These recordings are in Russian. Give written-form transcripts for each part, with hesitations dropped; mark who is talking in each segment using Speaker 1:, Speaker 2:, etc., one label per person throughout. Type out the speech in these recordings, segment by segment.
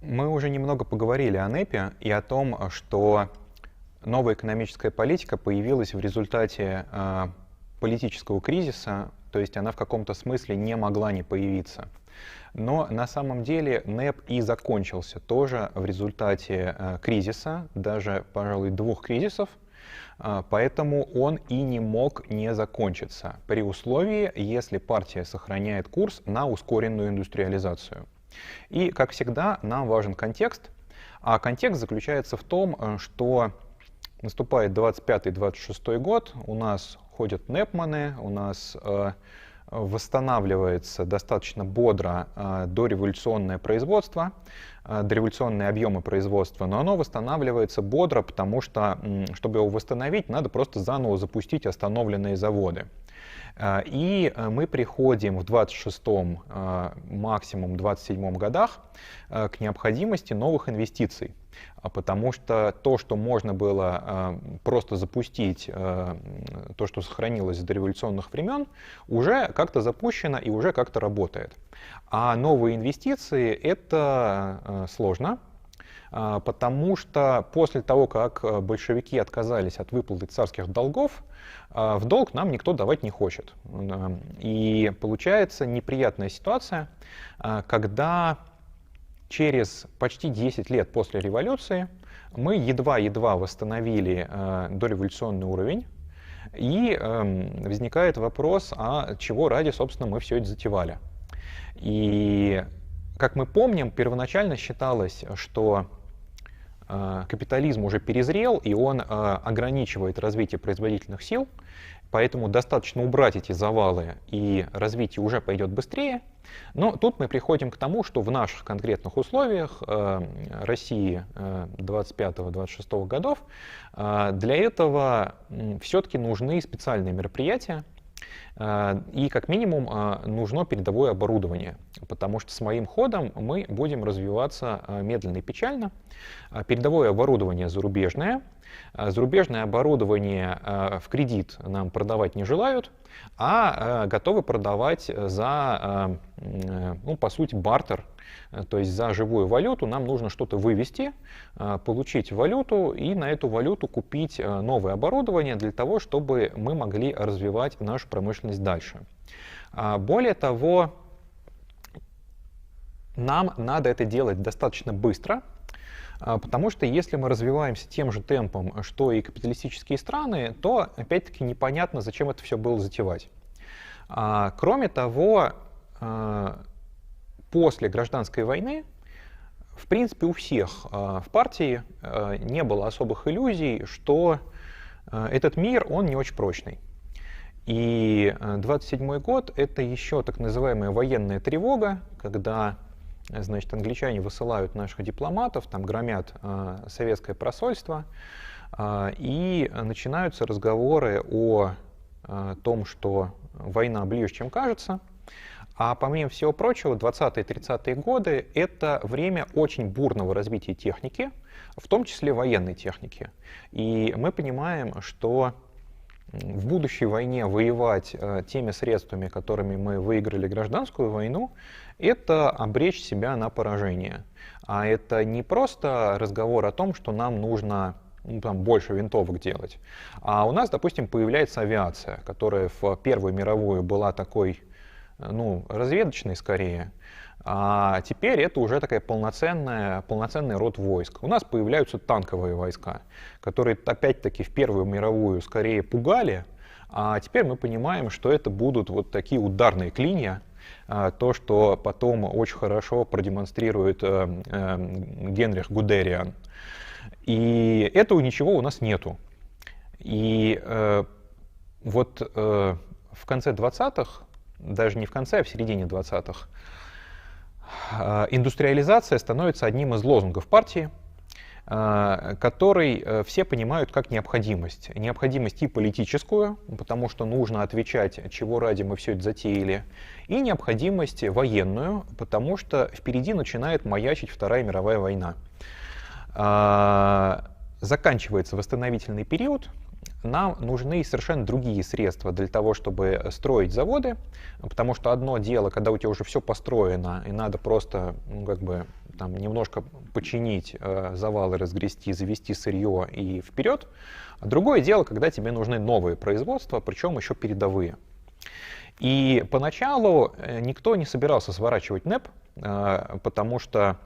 Speaker 1: Мы уже немного поговорили о НЭПе и о том, что новая экономическая политика появилась в результате политического кризиса, то есть она в каком-то смысле не могла не появиться. Но на самом деле НЭП и закончился тоже в результате кризиса, даже, пожалуй, двух кризисов, поэтому он и не мог не закончиться, при условии, если партия сохраняет курс на ускоренную индустриализацию. И, как всегда, нам важен контекст, а контекст заключается в том, что наступает 25-26 год, у нас ходят НЭПманы, у нас восстанавливается достаточно бодро дореволюционное производство, дореволюционные объемы производства, но оно восстанавливается бодро, потому что, чтобы его восстановить, надо просто заново запустить остановленные заводы. И мы приходим в 26-м, максимум 27-м годах к необходимости новых инвестиций, потому что то, что можно было просто запустить, то, что сохранилось с дореволюционных времен, уже как-то запущено и уже как-то работает. А новые инвестиции — это сложно, потому что после того, как большевики отказались от выплаты царских долгов, в долг нам никто давать не хочет. И получается неприятная ситуация, когда через почти 10 лет после революции мы едва-едва восстановили дореволюционный уровень, и возникает вопрос, а чего ради, собственно, мы все это затевали. И, как мы помним, первоначально считалось, что капитализм уже перезрел, и он ограничивает развитие производительных сил, поэтому достаточно убрать эти завалы, и развитие уже пойдет быстрее. Но тут мы приходим к тому, что в наших конкретных условиях России 25-26 годов для этого все-таки нужны специальные мероприятия, и как минимум нужно передовое оборудование, потому что с моим ходом мы будем развиваться медленно и печально. Передовое оборудование зарубежное. Зарубежное оборудование в кредит нам продавать не желают, а готовы продавать за, ну, по сути, бартер. То есть за живую валюту нам нужно что-то вывести, получить валюту и на эту валюту купить новое оборудование для того, чтобы мы могли развивать нашу промышленность дальше. Более того, нам надо это делать достаточно быстро, потому что если мы развиваемся тем же темпом, что и капиталистические страны, то опять-таки непонятно, зачем это все было затевать. Кроме того, после гражданской войны, в принципе, у всех в партии не было особых иллюзий, что этот мир, он не очень прочный. И 27-й год — это еще так называемая военная тревога, когда, значит, англичане высылают наших дипломатов, там громят советское посольство, и начинаются разговоры о том, что война ближе, чем кажется. А помимо всего прочего, 20-30-е годы — это время очень бурного развития техники, в том числе военной техники. И мы понимаем, что в будущей войне воевать теми средствами, которыми мы выиграли гражданскую войну, это обречь себя на поражение. А это не просто разговор о том, что нам нужно там больше винтовок делать. А у нас, допустим, появляется авиация, которая в Первую мировую была такой, ну, разведочной скорее, а теперь это уже такая полноценный род войск. У нас появляются танковые войска, которые опять-таки в Первую мировую скорее пугали, а теперь мы понимаем, что это будут вот такие ударные клинья, то, что потом очень хорошо продемонстрирует Генрих Гудериан. И этого ничего у нас нету. И вот в конце 20-х, даже не в конце, а в середине 20-х, индустриализация становится одним из лозунгов партии, который все понимают как необходимость. Необходимость и политическую, потому что нужно отвечать, чего ради мы все это затеяли, и необходимость военную, потому что впереди начинает маячить Вторая мировая война. Заканчивается восстановительный период, нам нужны совершенно другие средства для того, чтобы строить заводы, потому что одно дело, когда у тебя уже все построено, и надо просто как бы там немножко починить завалы, разгрести, завести сырье и вперед. А другое дело, когда тебе нужны новые производства, причем еще передовые. И поначалу никто не собирался сворачивать НЭП, потому что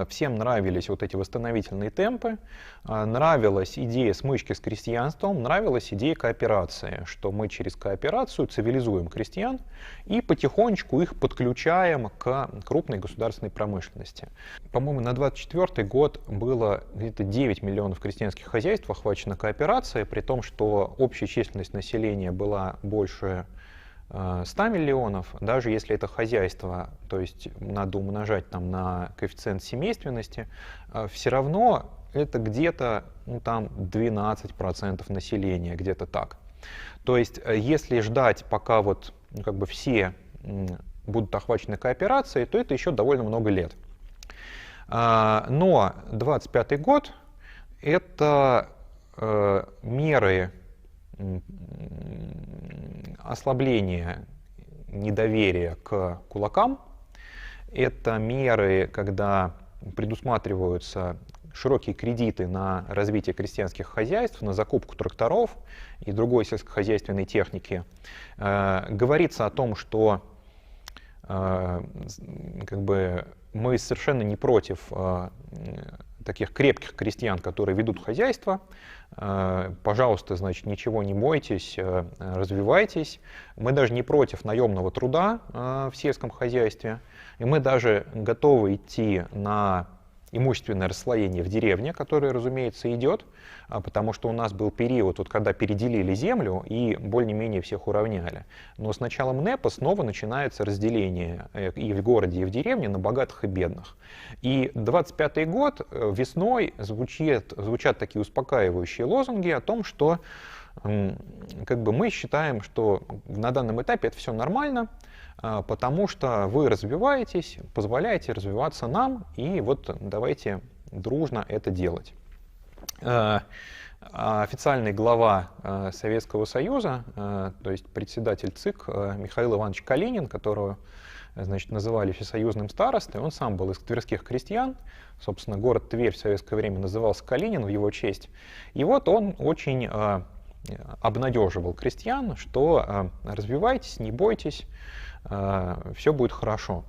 Speaker 1: всем нравились вот эти восстановительные темпы, нравилась идея смычки с крестьянством, нравилась идея кооперации, что мы через кооперацию цивилизуем крестьян и потихонечку их подключаем к крупной государственной промышленности. По-моему, на 2024 год было где-то 9 миллионов крестьянских хозяйств охвачено кооперацией, при том, что общая численность населения была больше 100 миллионов, даже если это хозяйство, то есть надо умножать там на коэффициент семейственности, все равно это где-то там 12% населения, где-то так. То есть если ждать, пока вот как бы все будут охвачены кооперацией, то это еще довольно много лет. Но 2025 год — это меры ослабление недоверия к кулакам. Это меры, когда предусматриваются широкие кредиты на развитие крестьянских хозяйств, на закупку тракторов и другой сельскохозяйственной техники. Говорится о том, что как бы мы совершенно не против таких крепких крестьян, которые ведут хозяйство. Пожалуйста, значит, ничего не бойтесь, развивайтесь. Мы даже не против наемного труда в сельском хозяйстве. И мы даже готовы идти на имущественное расслоение в деревне, которое, разумеется, идет, потому что у нас был период, вот, когда переделили землю и более-менее всех уравняли. Но с началом НЭПа снова начинается разделение и в городе, и в деревне на богатых и бедных. И 25-й год весной звучат такие успокаивающие лозунги о том, что как бы мы считаем, что на данном этапе это все нормально, потому что вы развиваетесь, позволяете развиваться нам, и вот давайте дружно это делать. Официальный глава Советского Союза, то есть председатель ЦИК Михаил Иванович Калинин, которого, значит, называли всесоюзным старостой, он сам был из тверских крестьян, собственно, город Тверь в советское время назывался Калинин в его честь, и вот он очень обнадеживал крестьян, что развивайтесь, не бойтесь, все будет хорошо.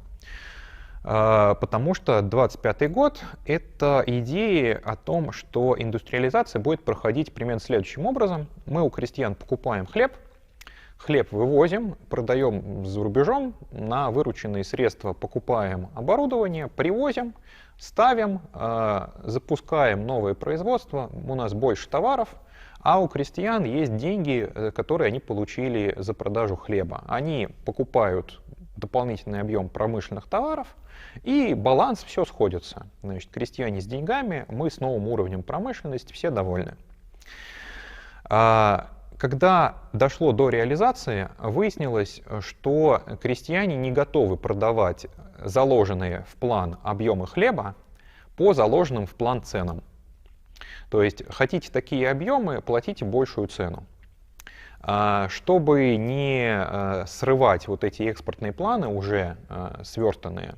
Speaker 1: Потому что 25-й год — это идеи о том, что индустриализация будет проходить примерно следующим образом. Мы у крестьян покупаем хлеб, хлеб вывозим, продаем за рубежом, на вырученные средства покупаем оборудование, привозим, ставим, запускаем новое производство, у нас больше товаров, а у крестьян есть деньги, которые они получили за продажу хлеба. Они покупают дополнительный объем промышленных товаров, и баланс, все сходится. Значит, крестьяне с деньгами, мы с новым уровнем промышленности, все довольны. Когда дошло до реализации, выяснилось, что крестьяне не готовы продавать заложенные в план объемы хлеба по заложенным в план ценам. То есть хотите такие объемы, платите большую цену. Чтобы не срывать вот эти экспортные планы, уже сверстанные,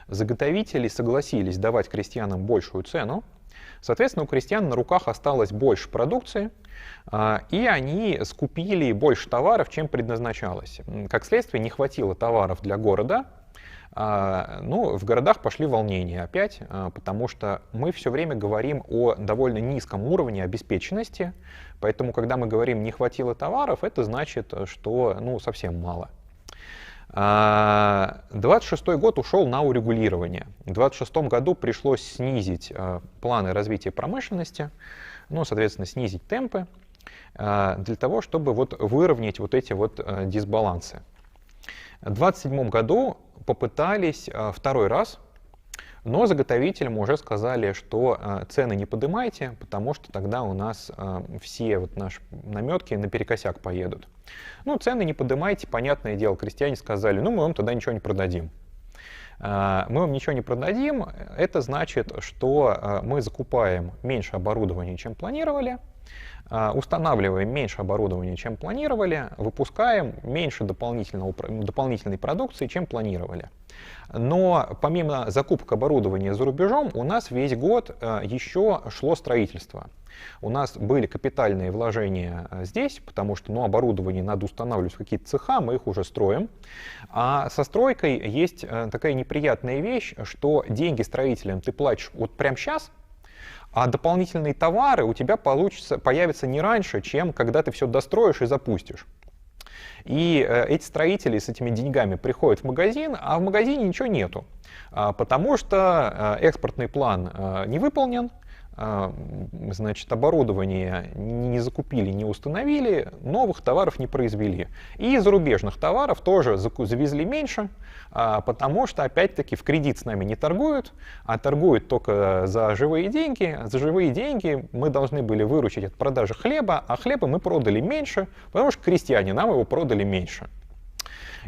Speaker 1: заготовители согласились давать крестьянам большую цену. Соответственно, у крестьян на руках осталось больше продукции, и они скупили больше товаров, чем предназначалось. Как следствие, не хватило товаров для города. Ну, в городах пошли волнения опять, потому что мы все время говорим о довольно низком уровне обеспеченности, поэтому, когда мы говорим «не хватило товаров», это значит, что совсем мало. 26-й год ушел на урегулирование. В 26-м году пришлось снизить планы развития промышленности, соответственно, снизить темпы, для того, чтобы выровнять эти дисбалансы. В 27 году попытались второй раз, но заготовителям уже сказали, что цены не поднимайте, потому что тогда у нас все наши наметки наперекосяк поедут. Цены не поднимайте, понятное дело, крестьяне сказали, мы вам тогда ничего не продадим. Мы вам ничего не продадим, это значит, что мы закупаем меньше оборудования, чем планировали, устанавливаем меньше оборудования, чем планировали, выпускаем меньше дополнительной продукции, чем планировали. Но помимо закупок оборудования за рубежом, у нас весь год еще шло строительство. У нас были капитальные вложения здесь, потому что оборудование надо устанавливать в какие-то цеха, мы их уже строим. А со стройкой есть такая неприятная вещь, что деньги строителям ты платишь вот прямо сейчас, а дополнительные товары у тебя появятся не раньше, чем когда ты все достроишь и запустишь. И эти строители с этими деньгами приходят в магазин, а в магазине ничего нету, потому что экспортный план не выполнен, значит, оборудование не закупили, не установили, новых товаров не произвели. И зарубежных товаров тоже завезли меньше, потому что, опять-таки, в кредит с нами не торгуют, а торгуют только за живые деньги. За живые деньги мы должны были выручить от продажи хлеба, а хлеба мы продали меньше, потому что крестьяне нам его продали меньше.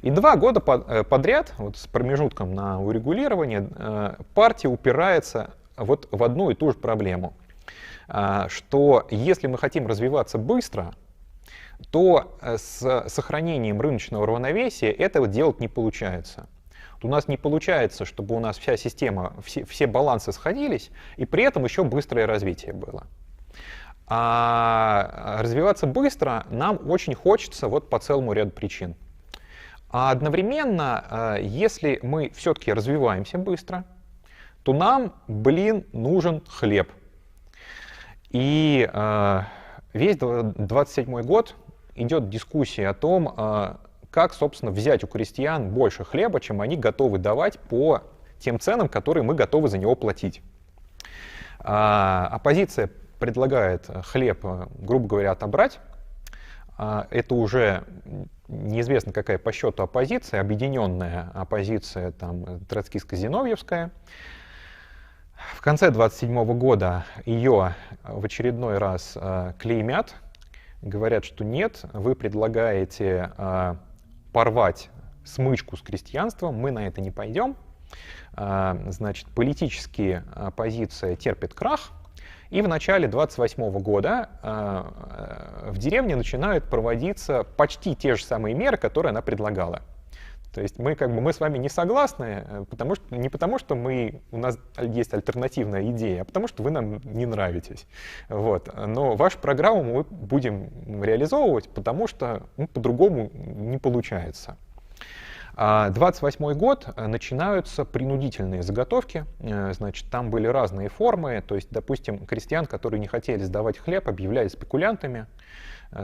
Speaker 1: И 2 года подряд, вот с промежутком на урегулирование, партия упирается вот в одну и ту же проблему, что если мы хотим развиваться быстро, то с сохранением рыночного равновесия этого делать не получается. У нас не получается, чтобы у нас вся система, все балансы сходились, и при этом еще быстрое развитие было. А развиваться быстро нам очень хочется вот по целому ряду причин. А одновременно, если мы все-таки развиваемся быстро, то нам, нужен хлеб. И весь 27-й год идет дискуссия о том, как, собственно, взять у крестьян больше хлеба, чем они готовы давать по тем ценам, которые мы готовы за него платить. Оппозиция предлагает хлеб, грубо говоря, отобрать. Это уже неизвестно какая по счету оппозиция, объединенная оппозиция троцкистско-зиновьевская. В конце 1927 года ее в очередной раз клеймят, говорят, что нет, вы предлагаете порвать смычку с крестьянством, мы на это не пойдем. Значит, политически оппозиция терпит крах, и в начале 1928 года в деревне начинают проводиться почти те же самые меры, которые она предлагала. То есть мы с вами не согласны, не потому что у нас есть альтернативная идея, а потому что вы нам не нравитесь. Вот. Но вашу программу мы будем реализовывать, потому что по-другому не получается. 1928 год начинаются принудительные заготовки, значит, там были разные формы, то есть, допустим, крестьян, которые не хотели сдавать хлеб, объявляли спекулянтами.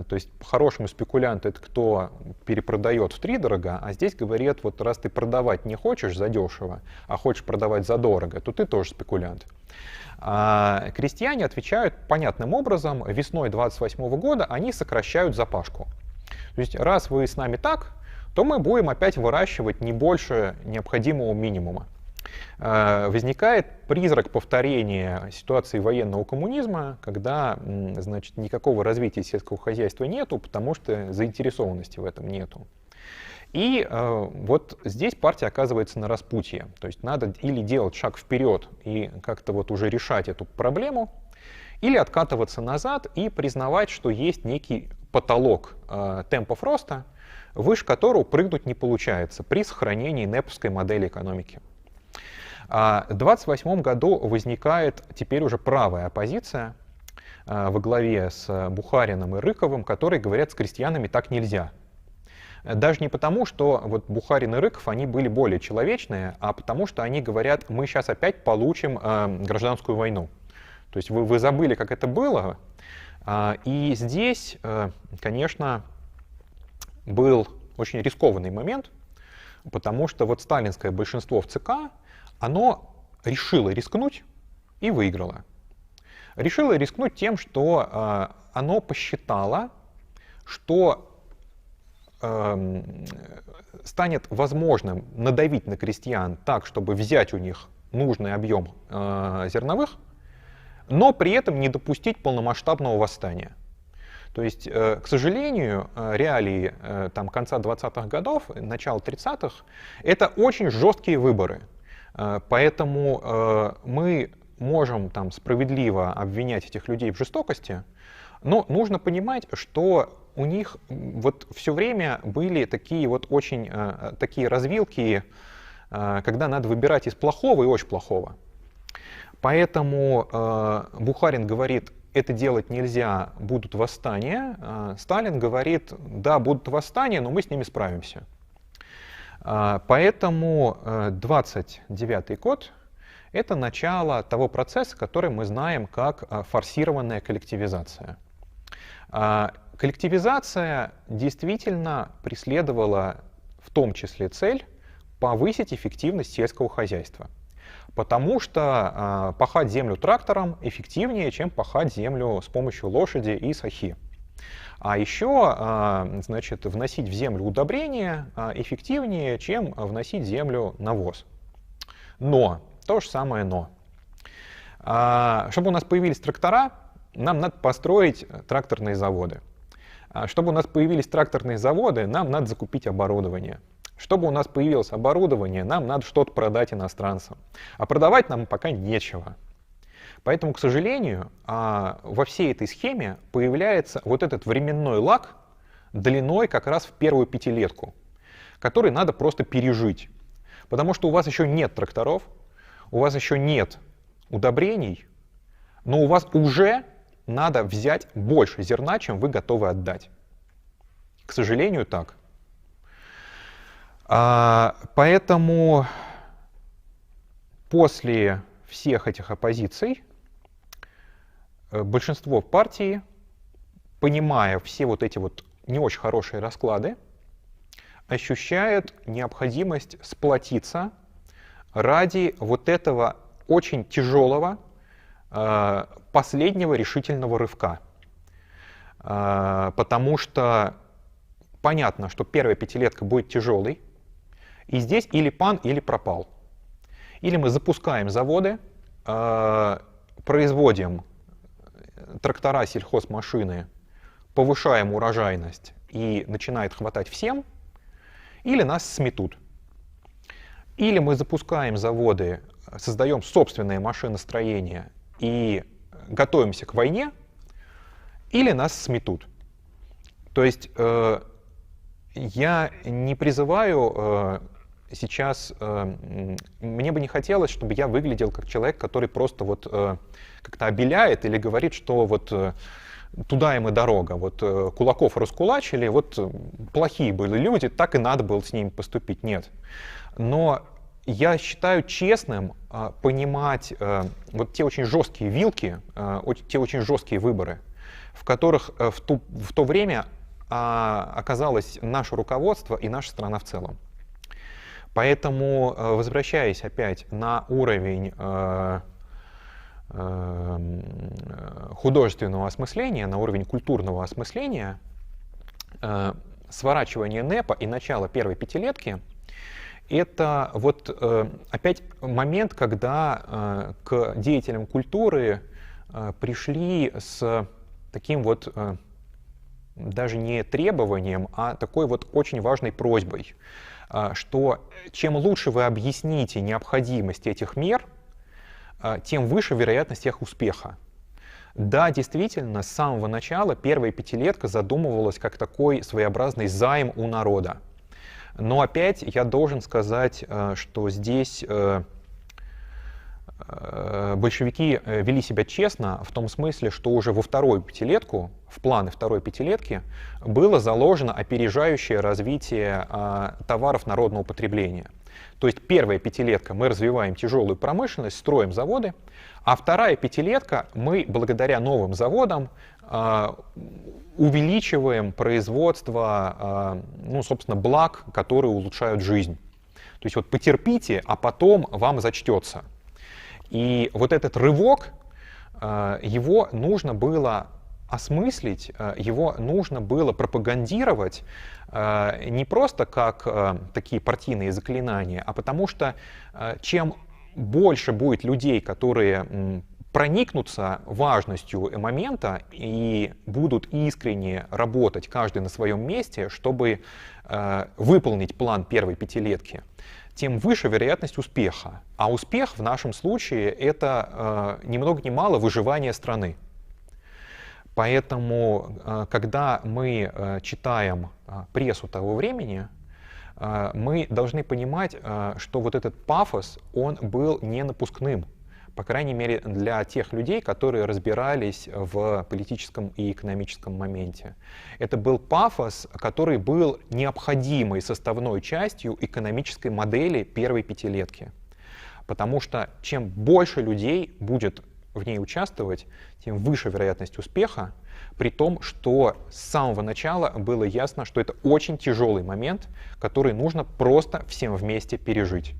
Speaker 1: То есть по-хорошему спекулянт — это кто перепродает втридорога, а здесь говорят, вот раз ты продавать не хочешь задешево, а хочешь продавать задорого, то ты тоже спекулянт. А крестьяне отвечают понятным образом: весной 1928 года они сокращают запашку. То есть раз вы с нами так, то мы будем опять выращивать не больше необходимого минимума. Возникает призрак повторения ситуации военного коммунизма, когда, значит, никакого развития сельского хозяйства нету, потому что заинтересованности в этом нету. И вот здесь партия оказывается на распутье. То есть надо или делать шаг вперед и как-то вот уже решать эту проблему, или откатываться назад и признавать, что есть некий потолок темпов роста, выше которого прыгнуть не получается при сохранении нэповской модели экономики. В 1928 году возникает теперь уже правая оппозиция во главе с Бухариным и Рыковым, которые говорят, с крестьянами так нельзя. Даже не потому, что вот Бухарин и Рыков, они были более человечные, а потому что они говорят, мы сейчас опять получим гражданскую войну. То есть вы забыли, как это было. И здесь, конечно, был очень рискованный момент, потому что вот сталинское большинство в ЦК, оно решило рискнуть и выиграло. Решило рискнуть тем, что оно посчитало, что станет возможным надавить на крестьян так, чтобы взять у них нужный объем зерновых, но при этом не допустить полномасштабного восстания. То есть, к сожалению, реалии конца 20-х годов, начала 30-х — это очень жесткие выборы. Поэтому мы можем справедливо обвинять этих людей в жестокости, Но нужно понимать, что у них вот все время были такие вот очень такие развилки, когда надо выбирать из плохого и очень плохого. Поэтому Бухарин говорит, это делать нельзя, будут восстания. Сталин говорит, да, будут восстания, но мы с ними справимся. Поэтому 29-й год — это начало того процесса, который мы знаем как форсированная коллективизация. Коллективизация действительно преследовала в том числе цель повысить эффективность сельского хозяйства. Потому что пахать землю трактором эффективнее, чем пахать землю с помощью лошади и сахи. А еще, значит, вносить в землю удобрения эффективнее, чем вносить в землю навоз. Но, то же самое но. Чтобы у нас появились трактора, нам надо построить тракторные заводы. Чтобы у нас появились тракторные заводы, нам надо закупить оборудование. Чтобы у нас появилось оборудование, нам надо что-то продать иностранцам. А продавать нам пока нечего. Поэтому, к сожалению, во всей этой схеме появляется вот этот временной лаг длиной как раз в первую пятилетку, который надо просто пережить. Потому что у вас еще нет тракторов, у вас еще нет удобрений, но у вас уже надо взять больше зерна, чем вы готовы отдать. К сожалению, так. Поэтому после всех этих оппозиций большинство партий, понимая все вот эти вот не очень хорошие расклады, ощущает необходимость сплотиться ради вот этого очень тяжелого последнего решительного рывка. Потому что понятно, что первая пятилетка будет тяжелой, и здесь или пан, или пропал. Или мы запускаем заводы, производим трактора, сельхозмашины, повышаем урожайность и начинает хватать всем, или нас сметут. Или мы запускаем заводы, создаем собственное машиностроение и готовимся к войне, или нас сметут. То есть я не призываю сейчас, мне бы не хотелось, чтобы я выглядел как человек, который просто вот как-то обеляет или говорит, что вот туда им и дорога, вот кулаков раскулачили, вот плохие были люди, так и надо было с ними поступить. Нет. Но я считаю честным понимать вот те очень жесткие вилки, те очень жесткие выборы, в которых в то время оказалось наше руководство и наша страна в целом. Поэтому, возвращаясь опять на уровень художественного осмысления, на уровень культурного осмысления, сворачивание НЭПа и начало первой пятилетки — это вот опять момент, когда к деятелям культуры пришли с таким вот даже не требованием, а такой вот очень важной просьбой, что чем лучше вы объясните необходимость этих мер, тем выше вероятность их успеха. Да, действительно, с самого начала первая пятилетка задумывалась как такой своеобразный займ у народа. Но опять я должен сказать, что здесь большевики вели себя честно в том смысле, что уже во вторую пятилетку, в планы второй пятилетки, было заложено опережающее развитие товаров народного потребления. То есть первая пятилетка мы развиваем тяжелую промышленность, строим заводы, а вторая пятилетка мы благодаря новым заводам увеличиваем производство, ну, собственно, благ, которые улучшают жизнь. То есть вот потерпите, а потом вам зачтется. И вот этот рывок, его нужно было осмыслить, его нужно было пропагандировать не просто как такие партийные заклинания, а потому что чем больше будет людей, которые проникнутся важностью момента и будут искренне работать каждый на своем месте, чтобы выполнить план первой пятилетки, тем выше вероятность успеха. А успех в нашем случае — это ни много ни мало выживание страны. Поэтому, когда мы читаем прессу того времени, мы должны понимать, что вот этот пафос, он был не напускным. По крайней мере, для тех людей, которые разбирались в политическом и экономическом моменте. Это был пафос, который был необходимой составной частью экономической модели первой пятилетки. Потому что чем больше людей будет в ней участвовать, тем выше вероятность успеха, при том, что с самого начала было ясно, что это очень тяжелый момент, который нужно просто всем вместе пережить.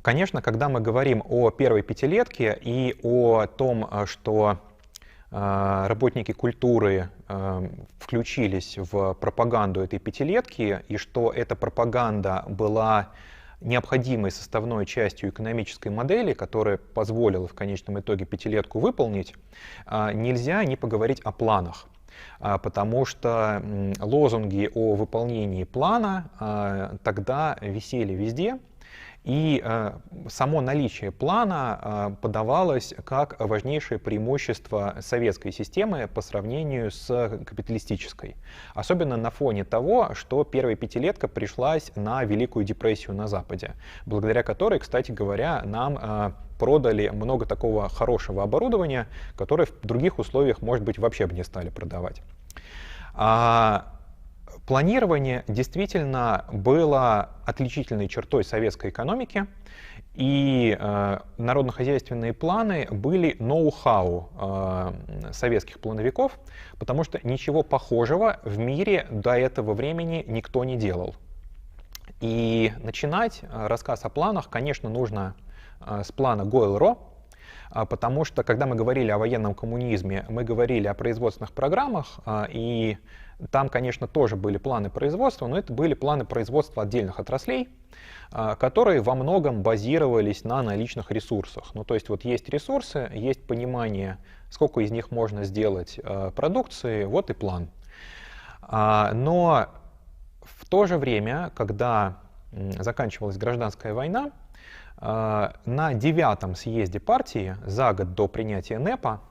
Speaker 1: Конечно, когда мы говорим о первой пятилетке и о том, что работники культуры включились в пропаганду этой пятилетки, и что эта пропаганда была необходимой составной частью экономической модели, которая позволила в конечном итоге пятилетку выполнить, нельзя не поговорить о планах. Потому что лозунги о выполнении плана тогда висели везде. И само наличие плана подавалось как важнейшее преимущество советской системы по сравнению с капиталистической. Особенно на фоне того, что первая пятилетка пришлась на Великую депрессию на Западе, благодаря которой, кстати говоря, нам продали много такого хорошего оборудования, которое в других условиях, может быть, вообще бы не стали продавать. Планирование действительно было отличительной чертой советской экономики, и народно-хозяйственные планы были ноу-хау советских плановиков, потому что ничего похожего в мире до этого времени никто не делал. И начинать рассказ о планах, конечно, нужно с плана Гойл-Ро, потому что, когда мы говорили о военном коммунизме, мы говорили о производственных программах, и там, конечно, тоже были планы производства, но это были планы производства отдельных отраслей, которые во многом базировались на наличных ресурсах. Ну, то есть вот есть ресурсы, есть понимание, сколько из них можно сделать продукции, вот и план. Но в то же время, когда заканчивалась гражданская война, на 9-м съезде партии, за год до принятия НЭПа,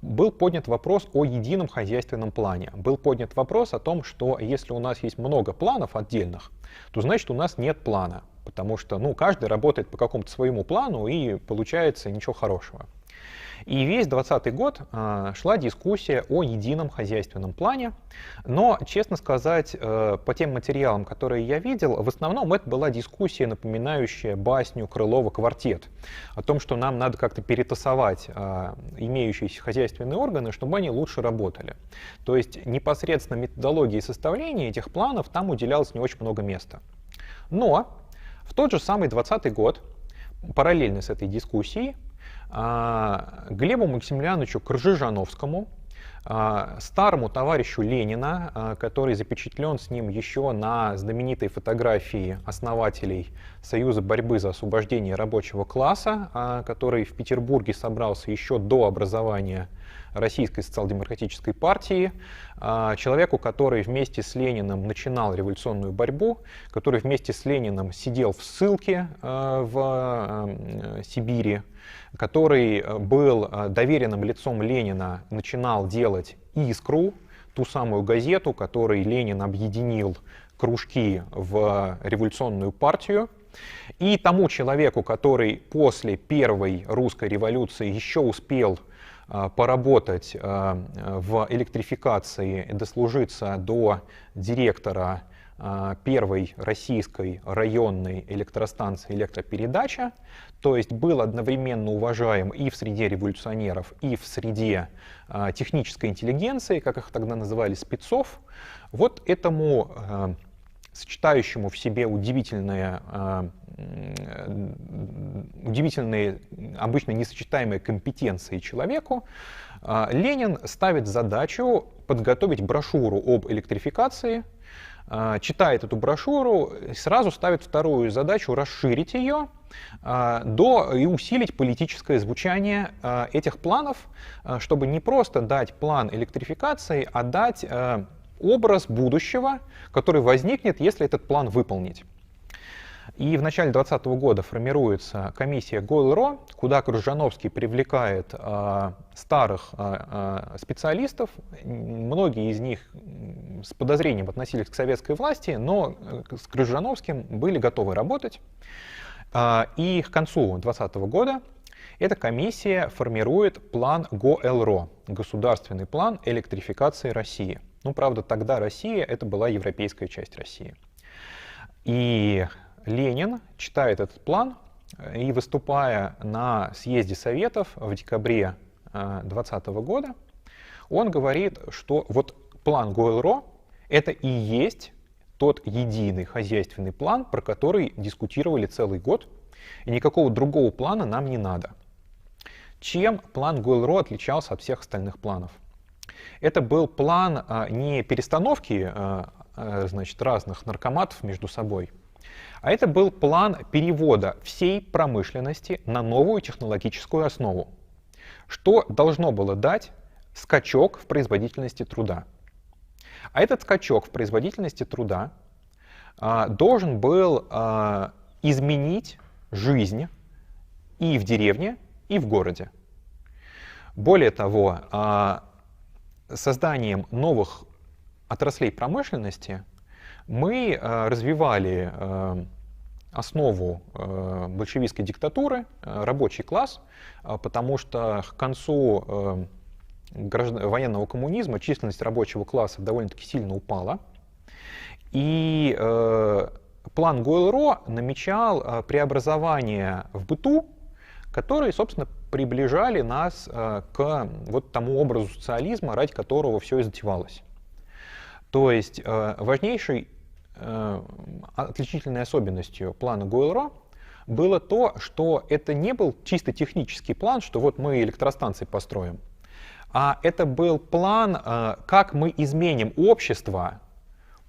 Speaker 1: был поднят вопрос о едином хозяйственном плане. Был поднят вопрос о том, что если у нас есть много планов отдельных, то значит у нас нет плана, потому что каждый работает по какому-то своему плану и получается ничего хорошего. И весь 2020 год шла дискуссия о едином хозяйственном плане, но, честно сказать, по тем материалам, которые я видел, в основном это была дискуссия, напоминающая басню Крылова «Квартет», о том, что нам надо как-то перетасовать имеющиеся хозяйственные органы, чтобы они лучше работали. То есть непосредственно методологии составления этих планов там уделялось не очень много места. Но в тот же самый 2020 год, параллельно с этой дискуссией, Глебу Максимилиановичу Кржижановскому, старому товарищу Ленина, который запечатлен с ним еще на знаменитой фотографии основателей Союза борьбы за освобождение рабочего класса, который в Петербурге собрался еще до образования Российской социал-демократической партии, человеку, который вместе с Лениным начинал революционную борьбу, который вместе с Лениным сидел в ссылке в Сибири, который был доверенным лицом Ленина, начинал делать «Искру», ту самую газету, которой Ленин объединил кружки в революционную партию. И тому человеку, который после первой русской революции еще успел поработать в электрификации, дослужиться до директора первой российской районной электростанции «Электропередача», то есть был одновременно уважаем и в среде революционеров, и в среде технической интеллигенции, как их тогда называли, спецов. Вот этому сочетающему в себе удивительные, обычно несочетаемые компетенции человеку, Ленин ставит задачу подготовить брошюру об электрификации, читает эту брошюру и сразу ставит вторую задачу расширить ее и усилить политическое звучание этих планов, чтобы не просто дать план электрификации, а дать образ будущего, который возникнет, если этот план выполнить. И в начале 2020 года формируется комиссия Гойл-Ро, куда Кружановский привлекает старых специалистов. Многие из них с подозрением относились к советской власти, но с Кружановским были готовы работать. И к концу 2020 года эта комиссия формирует план ГОЭЛРО, государственный план электрификации России. Ну, правда, тогда Россия — это была европейская часть России. И Ленин читает этот план и, выступая на съезде Советов в декабре 2020 года, он говорит, что вот план Гойл-Ро — это и есть тот единый хозяйственный план, про который дискутировали целый год, и никакого другого плана нам не надо. Чем план Гойл-Ро отличался от всех остальных планов? Это был план не перестановки разных наркоматов между собой, а это был план перевода всей промышленности на новую технологическую основу, что должно было дать скачок в производительности труда. А этот скачок в производительности труда должен был изменить жизнь и в деревне, и в городе. Более того, созданием новых отраслей промышленности мы развивали основу большевистской диктатуры, рабочий класс, потому что к концу военного коммунизма численность рабочего класса довольно-таки сильно упала. И план Гойл-Ро намечал преобразования в быту, которые, собственно, приближали нас к вот тому образу социализма, ради которого все и затевалось. То есть важнейшей отличительной особенностью плана Гойл-Ро было то, что это не был чисто технический план, что вот мы электростанции построим, а это был план, как мы изменим общество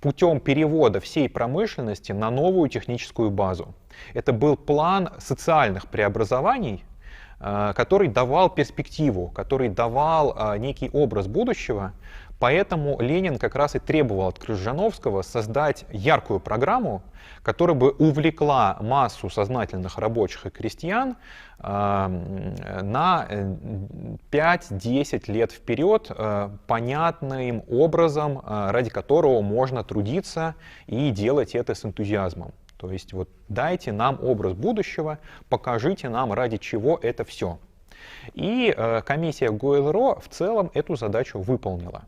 Speaker 1: путем перевода всей промышленности на новую техническую базу. Это был план социальных преобразований, который давал перспективу, который давал некий образ будущего. Поэтому Ленин как раз и требовал от Кружановского создать яркую программу, которая бы увлекла массу сознательных рабочих и крестьян на 5-10 лет вперед понятным образом, ради которого можно трудиться и делать это с энтузиазмом. То есть вот дайте нам образ будущего, покажите нам, ради чего это все. И комиссия Гойл-Ро в целом эту задачу выполнила.